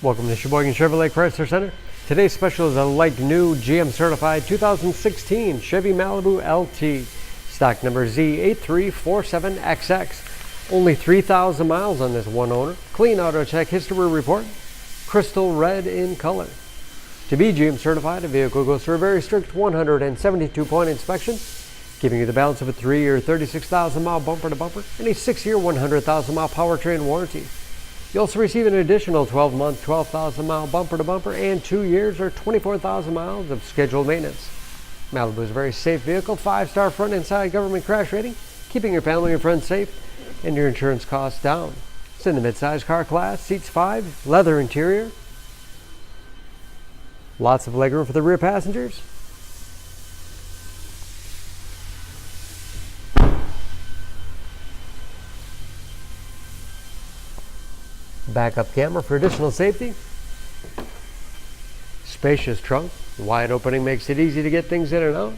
Welcome to Sheboygan Chevrolet Chrysler Center. Today's special is a like-new GM certified 2016 Chevy Malibu LT. Stock number Z8347XX. Only 3,000 miles on this one owner. Clean auto check history report. Crystal red in color. To be GM certified, a vehicle goes through a very strict 172-point inspection, giving you the balance of a 3-year 36,000-mile bumper-to-bumper and a 6-year 100,000-mile powertrain warranty. You also receive an additional 12-month 12,000-mile bumper-to-bumper and 2 years or 24,000 miles of scheduled maintenance. Malibu is a very safe vehicle, 5-star front and side government crash rating, keeping your family and friends safe and your insurance costs down. It's in the mid-size car class, seats 5, leather interior, lots of legroom for the rear passengers. Backup camera for additional safety. Spacious trunk. The wide opening makes it easy to get things in and out.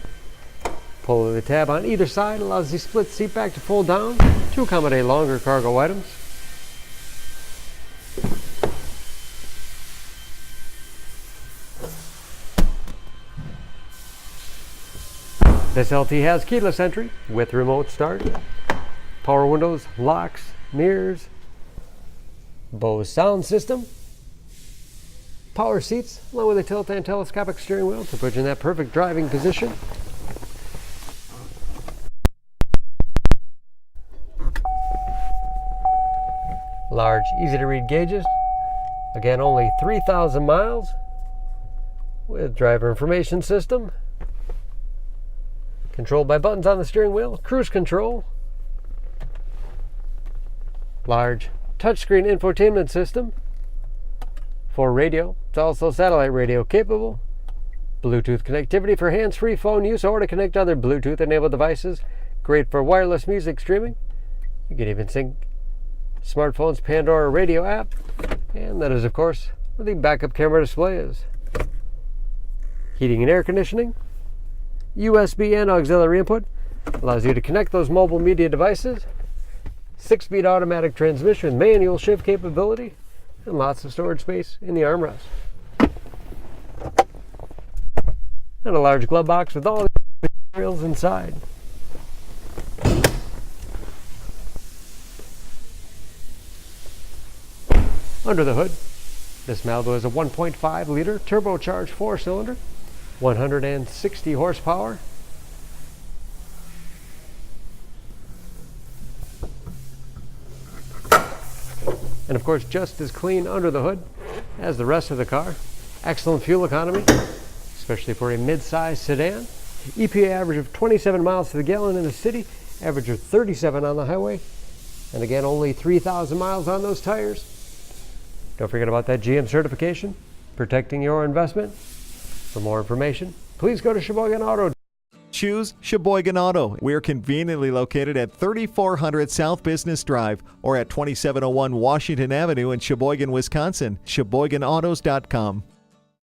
Pull the tab on either side allows the split seat back to fold down to accommodate longer cargo items. This LT has keyless entry with remote start, power windows, locks, mirrors, Bose sound system, power seats, along with a tilt and telescopic steering wheel to put you in that perfect driving position. Large, easy to read gauges. Again, only 3,000 miles with driver information system. Controlled by buttons on the steering wheel, cruise control. Large touchscreen infotainment system for radio. It's also satellite radio capable. Bluetooth connectivity for hands-free phone use or to connect other Bluetooth-enabled devices. Great for wireless music streaming. You can even sync smartphone's Pandora radio app. And that is, of course, where the backup camera display is. Heating and air conditioning. USB and auxiliary input. Allows you to connect those mobile media devices. 6-speed automatic transmission with manual shift capability and lots of storage space in the armrest. And a large glove box with all the materials inside. Under the hood, this Malibu is a 1.5-liter turbocharged 4-cylinder, 160 horsepower. And of course, just as clean under the hood as the rest of the car. Excellent fuel economy, especially for a mid-size sedan. EPA average of 27 miles to the gallon in the city, average of 37 on the highway. And again, only 3,000 miles on those tires. Don't forget about that GM certification, protecting your investment. For more information, please go to Sheboygan Auto. Choose Sheboygan Auto. We're conveniently located at 3400 South Business Drive or at 2701 Washington Avenue in Sheboygan, Wisconsin. SheboyganAutos.com.